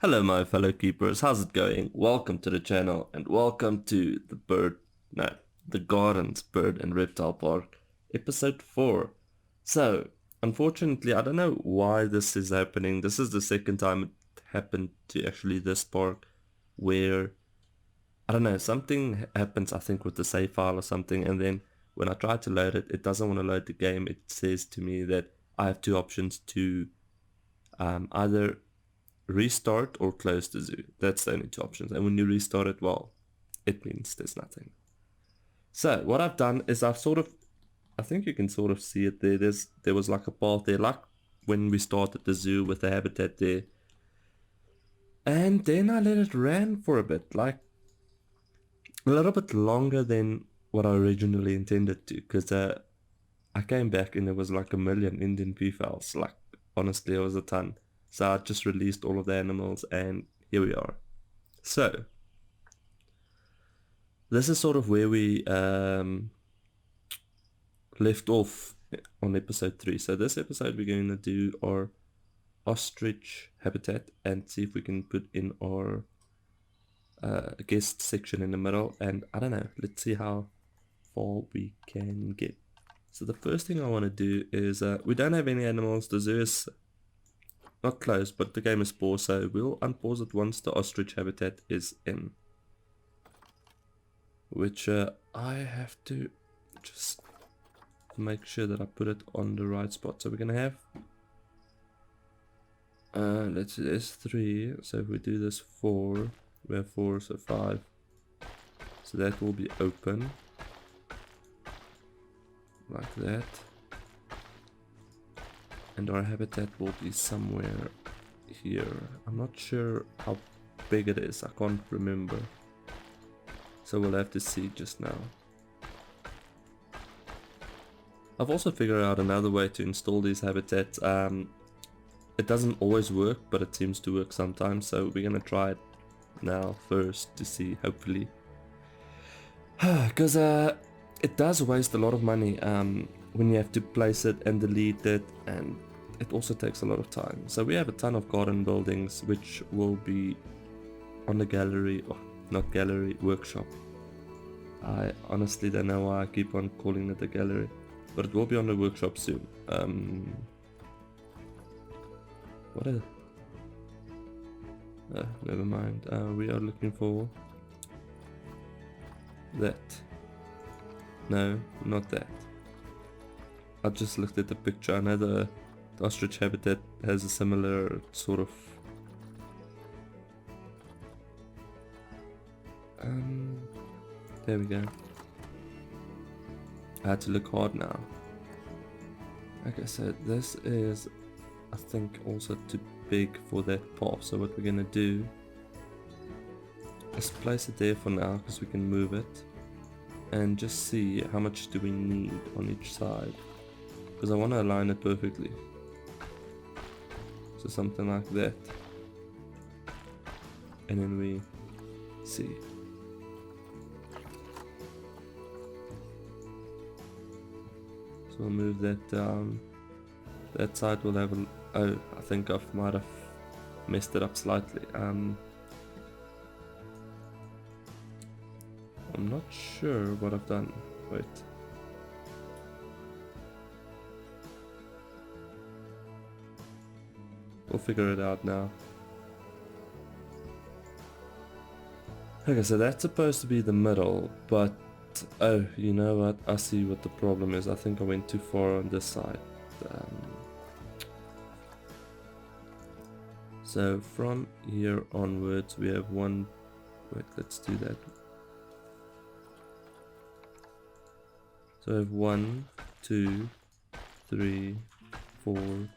Hello my fellow keepers, how's it going? Welcome to the channel and welcome to the Gardens Bird and Reptile Park, episode 4. So, unfortunately, I don't know why this is happening. This is the second time it happened to actually this park where, I don't know, something happens I think with the save file or something, and then when I try to load it, it doesn't want to load the game. It says to me that I have two options to either restart or close the zoo. That's the only two options. And when you restart it, well, it means there's nothing. So what I've done is I think you can sort of see it there. There was like a path there, like when we started the zoo with the habitat there. And then I let it run for a bit, like a little bit longer than what I originally intended to, because I came back and there was like a million Indian peafowls. Like, honestly, it was a ton. So I just released all of the animals and here we are. So, this is sort of where we left off on episode 3. So this episode we're going to do our ostrich habitat and see if we can put in our guest section in the middle. And I don't know, let's see how far we can get. So the first thing I want to do is, we don't have any animals. The zoo is not closed, but the game is paused, so we'll unpause it once the ostrich habitat is in. Which I have to just make sure that I put it on the right spot. So we're gonna have, let's see, there's 3. So if we do this 4, we have 4, so 5. So that will be open like that. And our habitat will be somewhere here. I'm not sure how big it is. I can't remember. So we'll have to see just now. I've also figured out another way to install these habitats. It doesn't always work, but it seems to work sometimes. So we're gonna try it now first to see, hopefully. Because it does waste a lot of money when you have to place it and delete it, and it also takes a lot of time. So we have a ton of garden buildings which will be on the gallery, or not gallery, workshop. I honestly don't know why I keep on calling it a gallery, but it will be on the workshop soon. Never mind. We are looking for that. No, not that. I just looked at the picture. I know the ostrich habitat has a similar sort of there we go. I had to look hard now. Okay, so this is, I think, also too big for that path. So what we're gonna do is place it there for now, because we can move it, and just see how much do we need on each side, because I want to align it perfectly. So something like that, and then we see. So we'll move that down. That side will have a, oh, I think I might have messed it up slightly. I'm not sure what I've done. Wait. We'll figure it out now. Okay, so that's supposed to be the middle, but oh, you know what? I see what the problem is. I think I went too far on this side. So from here onwards, we have one. Wait, let's do that. So I have 1, 2, 3, 4,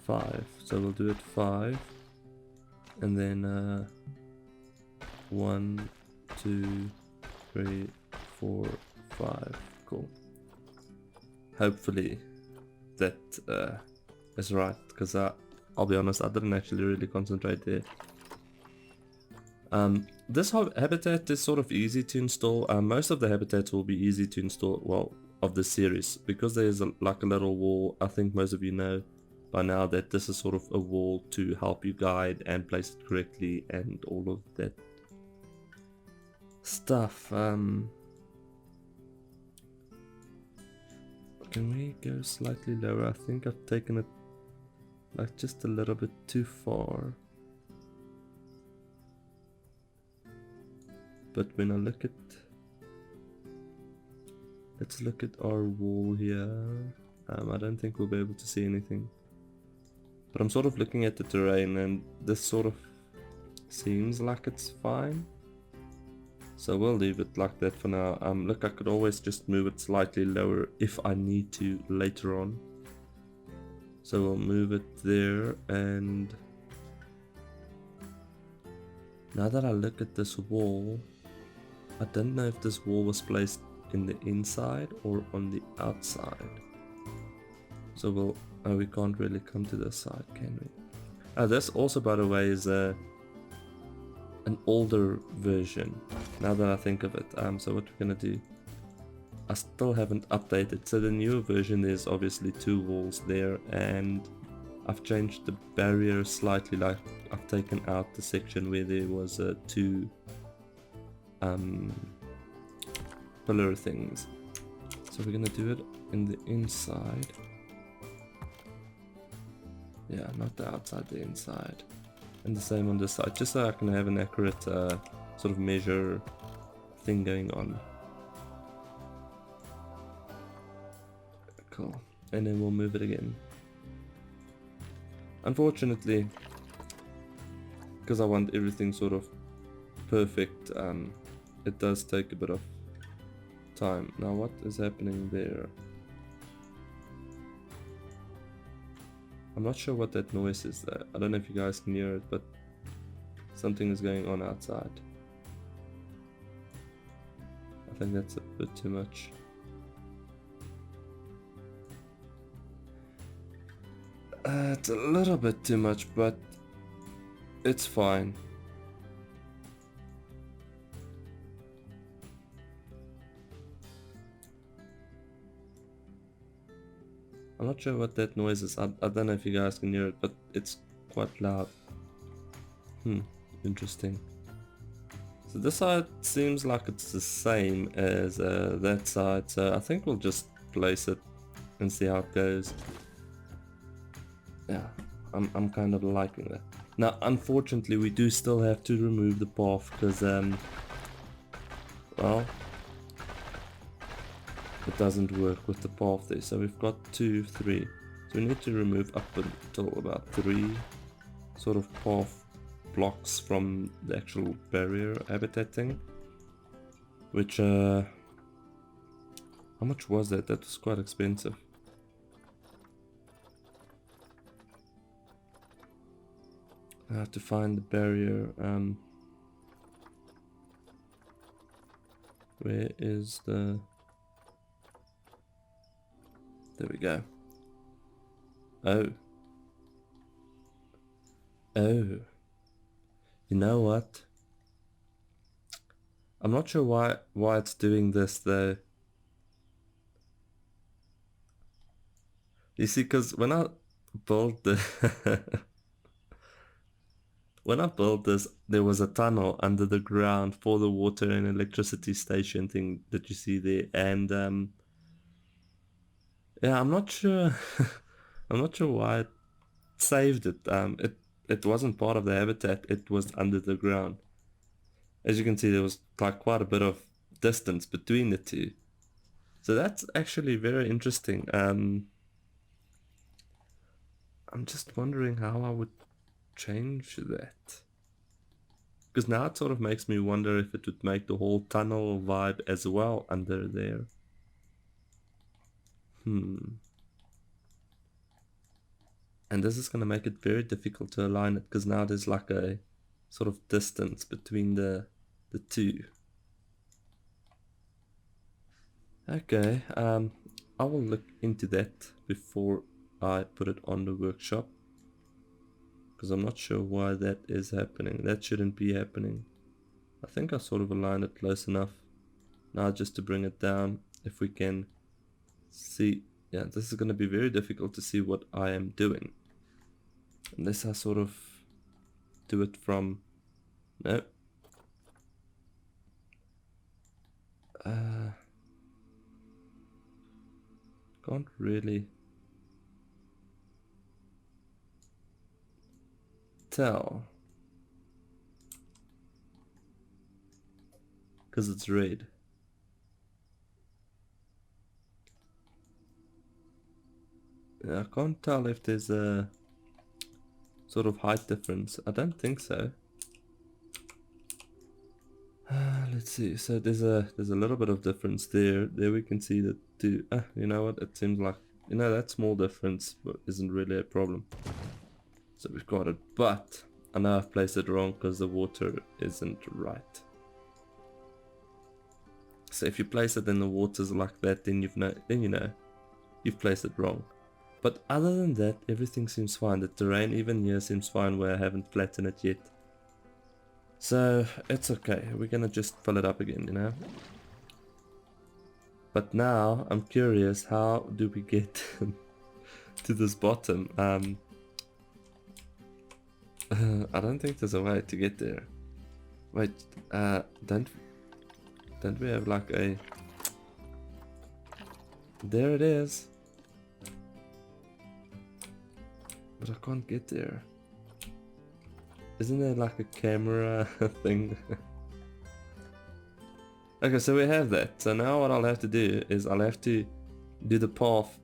5. So we'll do it 5, and then 1, 2, 3, 4, 5. Cool. Hopefully that is right, because I'll be honest, I didn't actually really concentrate there. This habitat is sort of easy to install. Most of the habitats will be easy to install, well, of the series, because there's like a little wall. I think most of you know by now that this is sort of a wall to help you guide and place it correctly and all of that stuff. Can we go slightly lower? I think I've taken it like just a little bit too far. But when I look at, let's look at our wall here. I don't think we'll be able to see anything. But I'm sort of looking at the terrain and this sort of seems like it's fine. So we'll leave it like that for now. Look, I could always just move it slightly lower if I need to later on. So we'll move it there, and now that I look at this wall, I don't know if this wall was placed in the inside or on the outside. So we can't really come to this side, can we? This also, by the way, is an older version, now that I think of it. So what we're gonna do, I still haven't updated. So the newer version, there's obviously 2 walls there, and I've changed the barrier slightly. Like I've taken out the section where there was 2 pillar things. So we're gonna do it in the inside. Yeah, not the outside, the inside. And the same on this side, just so I can have an accurate sort of measure thing going on. Cool. And then we'll move it again. Unfortunately, because I want everything sort of perfect, it does take a bit of time. Now what is happening there? I'm not sure what that noise is there. I don't know if you guys can hear it, but something is going on outside. I think that's a bit too much. It's a little bit too much, but it's fine. I'm not sure what that noise is. I don't know if you guys can hear it, but it's quite loud. Interesting. So this side seems like it's the same as that side, so I think we'll just place it and see how it goes. Yeah, I'm kind of liking that. Now, unfortunately, we do still have to remove the path because, well, it doesn't work with the path there. So we've got 2, 3. So we need to remove up until about 3 sort of path blocks from the actual barrier habitat thing. Which, how much was that? That was quite expensive. I have to find the barrier. Where is the... There we go. Oh. You know what? I'm not sure why it's doing this though. You see, because when I built the when I built this, there was a tunnel under the ground for the water and electricity station thing that you see there, and yeah, I'm not sure. I'm not sure why it saved it. It wasn't part of the habitat. It was under the ground. As you can see, there was like quite a bit of distance between the two. So that's actually very interesting. I'm just wondering how I would change that. Because now it sort of makes me wonder if it would make the whole tunnel vibe as well under there. And this is going to make it very difficult to align it, because now there's like a sort of distance between the two. Okay, I will look into that before I put it on the workshop, because I'm not sure why that is happening. That shouldn't be happening. I think I sort of aligned it close enough. Now just to bring it down, if we can see. Yeah, this is going to be very difficult to see what I am doing. Unless I sort of do it from... No. Can't really tell. Because it's red. I can't tell if there's a sort of height difference. I don't think so. Let's see. So there's a little bit of difference there. There we can see that too. You know what? It seems like, you know, that small difference isn't really a problem. So we've got it. But I know I've placed it wrong because the water isn't right. So if you place it in the waters like that, then you know you've placed it wrong. But other than that, everything seems fine. The terrain even here seems fine where I haven't flattened it yet. So it's okay. We're gonna just fill it up again, you know. But now I'm curious, how do we get to this bottom? I don't think there's a way to get there. Wait, don't we have like a... There it is. But I can't get there. Isn't there like a camera thing? Okay, so we have that. So now what I'll have to do is I'll have to do the path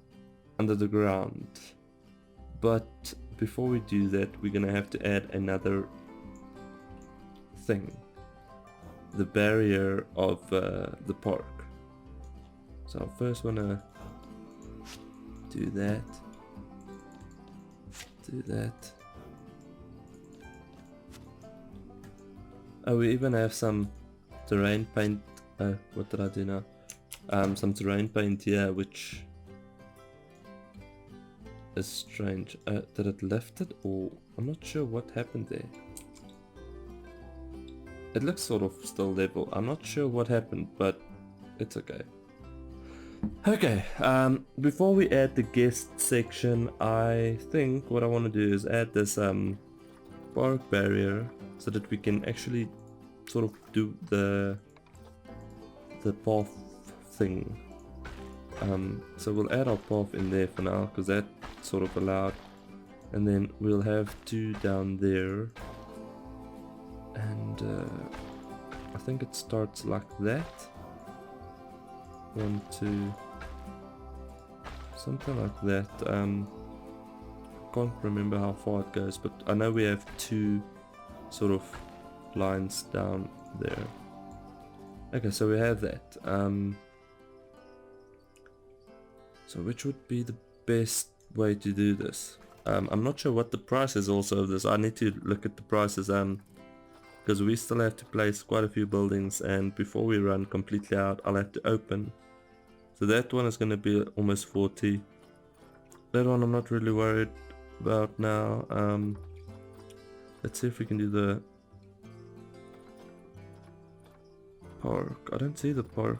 under the ground. But before we do that, we're gonna have to add another thing. The barrier of the park. So I first wanna do that. Do that. Oh, we even have some terrain paint. What did I do now? Some terrain paint here, which is strange. Did it lift it, or I'm not sure what happened there. It looks sort of still level. I'm not sure what happened, but it's okay. Okay, before we add the guest section, I think what I want to do is add this park barrier so that we can actually sort of do the path thing. So we'll add our path in there for now because that's sort of allowed, and then we'll have two down there, and I think it starts like that. 1, 2, something like that. Can't remember how far it goes, but I know we have two sort of lines down there. Okay, so we have that. So which would be the best way to do this? I'm not sure what the price is also of this. I need to look at the prices, because we still have to place quite a few buildings, and before we run completely out, I'll have to open. So that one is going to be almost 40. That one I'm not really worried about now. Let's see if we can do the park. I don't see the park.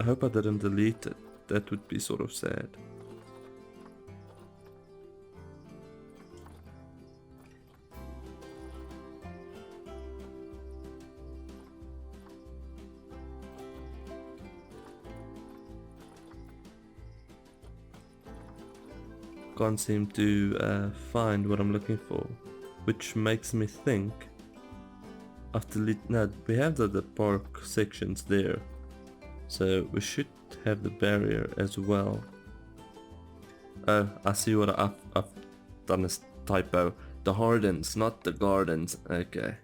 I hope I didn't delete it. That would be sort of sad. Can't seem to find what I'm looking for, which makes me think no, we have the park sections there, so we should have the barrier as well. Oh, I see what I've done, a typo. The hardens, not the gardens. Okay,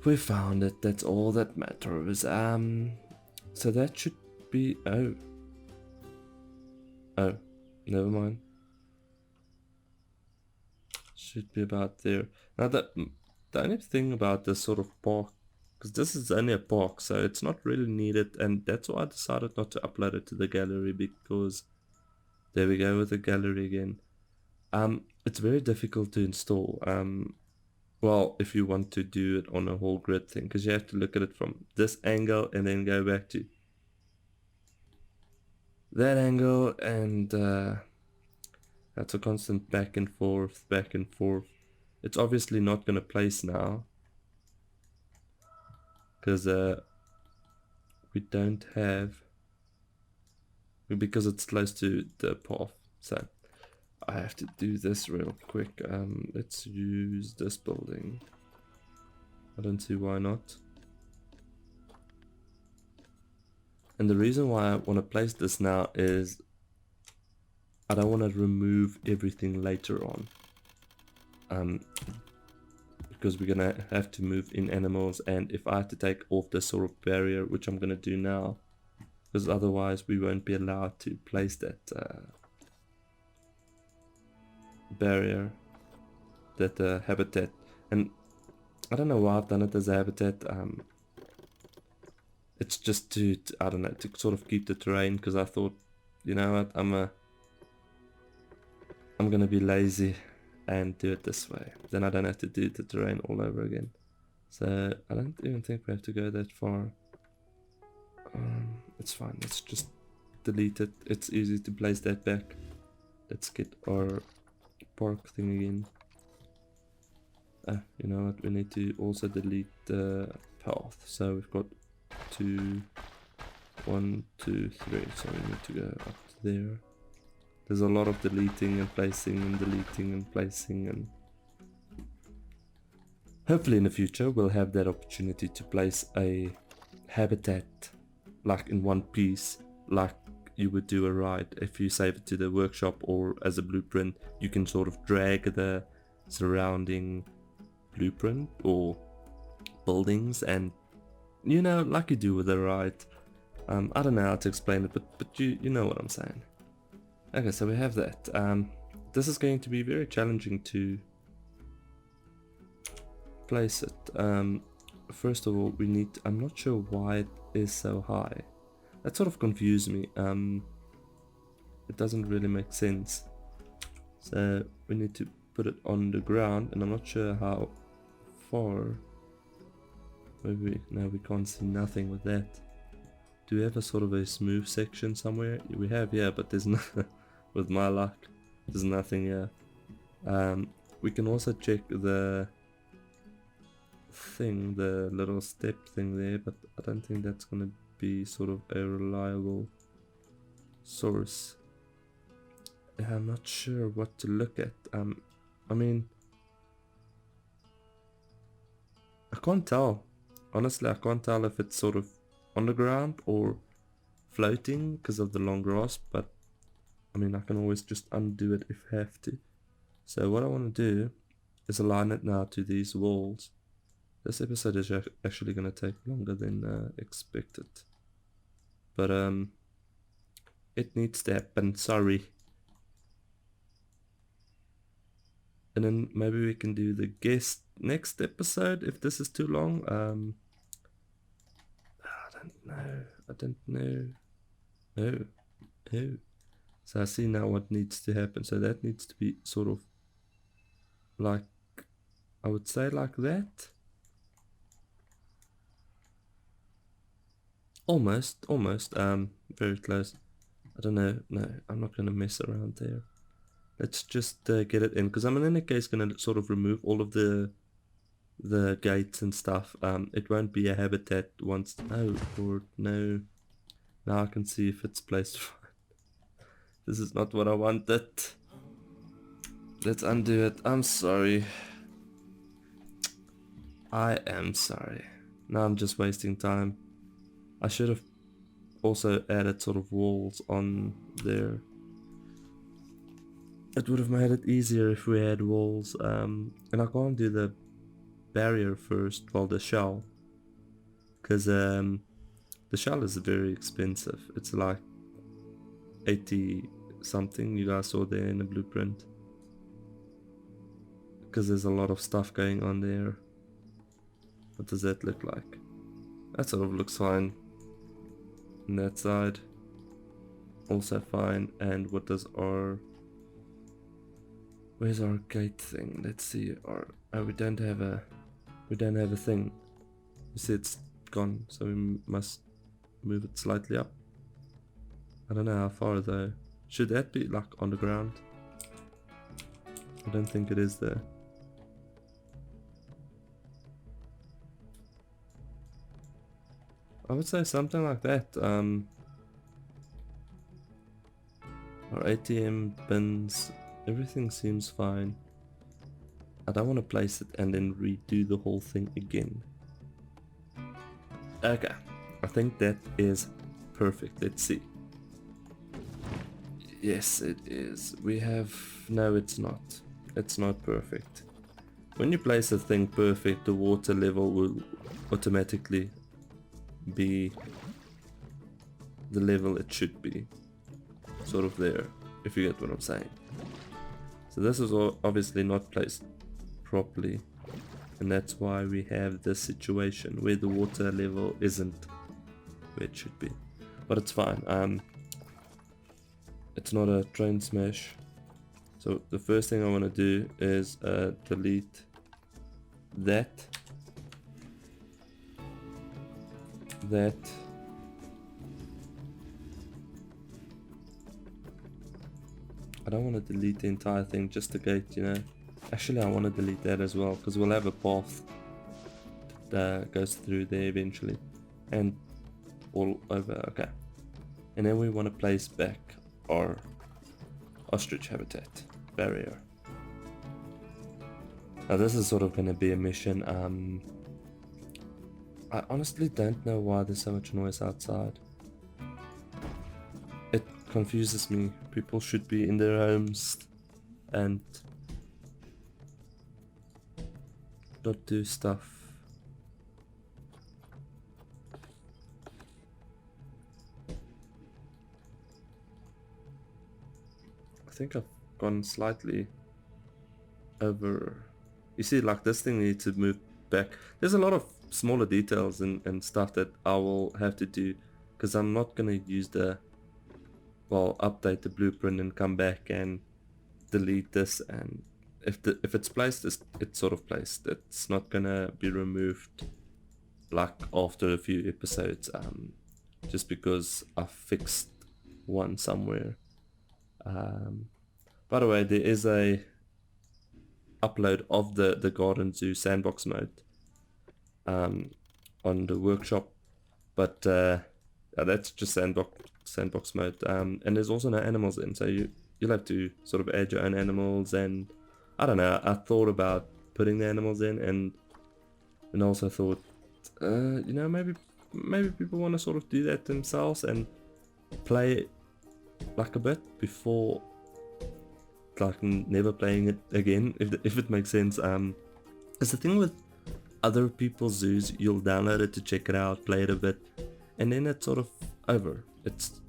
we found it. That's all that matters. So that should be... oh, never mind. Should be about there. Now the only thing about this sort of park, because this is only a park, so it's not really needed, and that's why I decided not to upload it to the gallery, because there we go with the gallery again. It's very difficult to install. Well, if you want to do it on a whole grid thing, because you have to look at it from this angle and then go back to that angle, and that's a constant back and forth, back and forth. It's obviously not going to place now because we don't have, because it's close to the path. So I have to do this real quick. Let's use this building. I don't see why not. And the reason why I want to place this now is I don't want to remove everything later on. Because we're gonna have to move in animals, and if I have to take off this sort of barrier, which I'm gonna do now, because otherwise we won't be allowed to place that barrier, that habitat. And I don't know why I've done it as a habitat. It's just to I don't know, to sort of keep the terrain, because I thought, you know what, I'm gonna be lazy and do it this way. Then I don't have to do the terrain all over again. So I don't even think we have to go that far. It's fine. Let's just delete it. It's easy to place that back. Let's get our park thing again. You know what? We need to also delete the path. So we've got 2, 1, 2, 3. So we need to go up there. There's a lot of deleting and placing and deleting and placing, and hopefully in the future we'll have that opportunity to place a habitat like in one piece, like you would do a ride. If you save it to the workshop or as a blueprint, you can sort of drag the surrounding blueprint or buildings, and you know, like you do with a ride. I don't know how to explain it, but you know what I'm saying. Okay, so we have that. This is going to be very challenging to place it. First of all, we need, I'm not sure why it is so high. That sort of confused me. It doesn't really make sense. So we need to put it on the ground, and I'm not sure how far. Maybe, no, we can't see nothing with that. Do we have a sort of a smooth section somewhere? We have, yeah, but there's no, with my luck, there's nothing here. We can also check the thing, the little step thing there, but I don't think that's gonna be sort of a reliable source. Yeah, I'm not sure what to look at. I mean, I can't tell. Honestly, I can't tell if it's sort of on the ground or floating because of the long grass, but I mean, I can always just undo it if I have to. So what I want to do is align it now to these walls. This episode is actually going to take longer than expected, but it needs to happen, sorry. And then maybe we can do the guest next episode if this is too long. I don't know. Oh. So I see now what needs to happen. So that needs to be sort of like, I would say like that. Almost, very close. I don't know, no, I'm not going to mess around there. Let's just get it in, because I'm in any case going to sort of remove all of the gates and stuff. It won't be a habitat once. Oh Lord, no. Now I can see if it's placed fine. This is not what I wanted. Let's undo it. I'm sorry. I am sorry. Now I'm just wasting time. I should have also added sort of walls on there. It would have made it easier if we had walls. And I can't do the barrier first, well, the shell, because the shell is very expensive. It's like 80 something, you guys saw there in the blueprint, because there's a lot of stuff going on there. What does that look like? That sort of looks fine. And that side also fine. And what does our, where's our gate thing? Let's see. Our, oh, we don't have a thing. You see it's gone, so we must move it slightly up. I don't know how far though. Should that be like on the ground? I don't think it is there. I would say something like that. Our ATM bins, everything seems fine. I don't want to place it and then redo the whole thing again. Okay, I think that is perfect. Let's see. Yes, it is. We have... No, it's not. It's not perfect. When you place a thing perfect, the water level will automatically be the level it should be. Sort of there, if you get what I'm saying. So this is obviously not placed properly, and that's why we have this situation where the water level isn't where it should be. But it's fine. It's not a train smash. So the first thing I want to do is delete that, I don't want to delete the entire thing, just the gate, you know. Actually, I want to delete that as well, because we'll have a path that goes through there eventually. And all over, okay. And then we want to place back our ostrich habitat barrier. Now this is sort of going to be a mission. I honestly don't know why there's so much noise outside. It confuses me. People should be in their homes and not do stuff. I think I've gone slightly over. You see, like this thing needs to move back. There's a lot of smaller details and stuff that I will have to do, because I'm not going to use the, well, update the blueprint and come back and delete this. And if it's placed, it's sort of placed. It's not going to be removed like after a few episodes, just because I fixed one somewhere. By the way, there is a upload of the Garden Zoo sandbox mode on the workshop, but that's just sandbox mode, and there's also no animals in, so you'll have to sort of add your own animals. And I don't know, I thought about putting the animals in, and also thought, you know, maybe people want to sort of do that themselves and play like a bit before like never playing it again, if it makes sense. It's the thing with other people's zoos, you'll download it to check it out, play it a bit, and then it's sort of over. It's,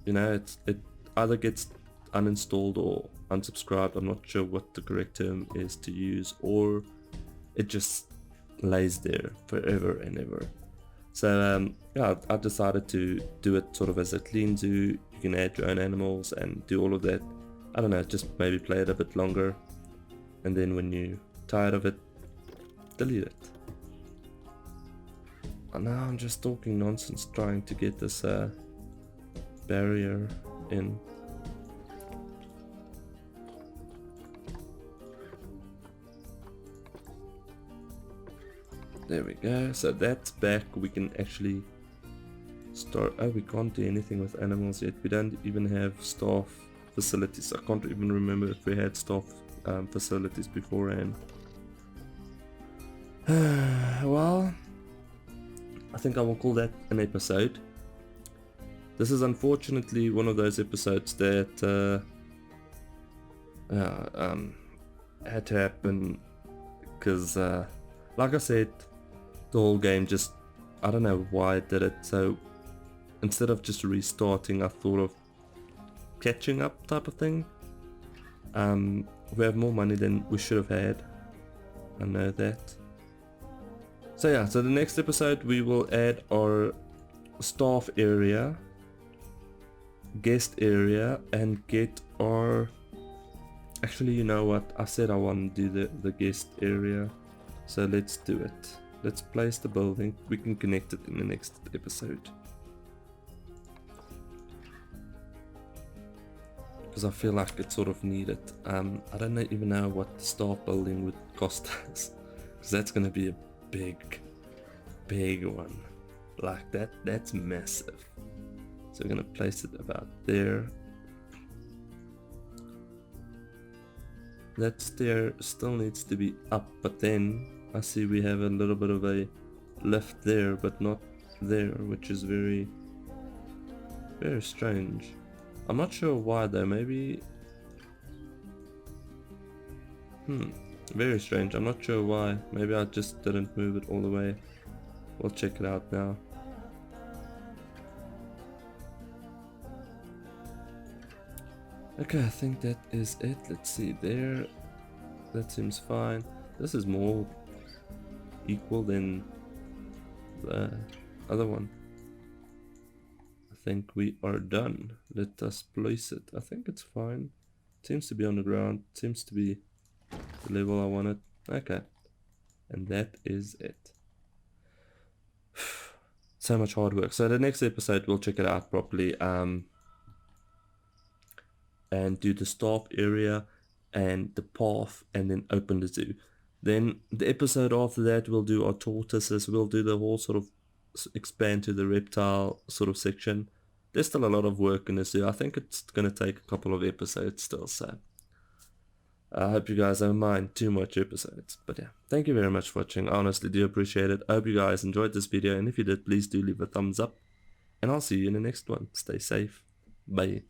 you know, it either gets uninstalled or unsubscribed. I'm not sure what the correct term is to use, or it just lays there forever and ever. So yeah, I decided to do it sort of as a clean zoo. You can add your own animals and do all of that. I don't know, just maybe play it a bit longer, and then when you're tired of it, delete it. And now I'm just talking nonsense trying to get this barrier in. There we go, so that's back. We can actually start. Oh, we can't do anything with animals yet. We don't even have staff facilities. I can't even remember if we had staff facilities beforehand. Well, I think I will call that an episode. This is unfortunately one of those episodes that had to happen because, like I said, the whole game just, I don't know why it did it. So instead of just restarting, I thought of catching up type of thing. We have more money than we should have had. I know that. So yeah, so the next episode we will add our staff area, guest area, and get our... Actually, you know what? I said I want to do the guest area. So let's do it. Let's place the building. We can connect it in the next episode. because I feel like it's sort of needed. I don't even know what the staff building would cost us, because that's going to be a big one. Like that's massive. So we're going to place it about there. That stair still needs to be up, but then I see we have a little bit of a lift there, but not there, which is very strange. I'm not sure why though. Maybe very strange. I'm not sure why. Maybe I just didn't move it all the way. We'll check it out now. Okay, I think that is it. Let's see there. That seems fine. This is more equal than the other one. I think we are done. Let us place it. I think it's fine. Seems to be on the ground. Seems to be the level I wanted. Okay. And that is it. So much hard work. So the next episode we'll check it out properly. And do the staff area and the path, and then open the zoo. Then the episode after that we'll do our tortoises. We'll do the whole sort of expand to the reptile sort of section. There's still a lot of work in the zoo. I think it's going to take a couple of episodes still, so I hope you guys don't mind too much episodes. But yeah, thank you very much for watching. I honestly do appreciate it. I hope you guys enjoyed this video, and if you did, please do leave a thumbs up, and I'll see you in the next one. Stay safe. Bye.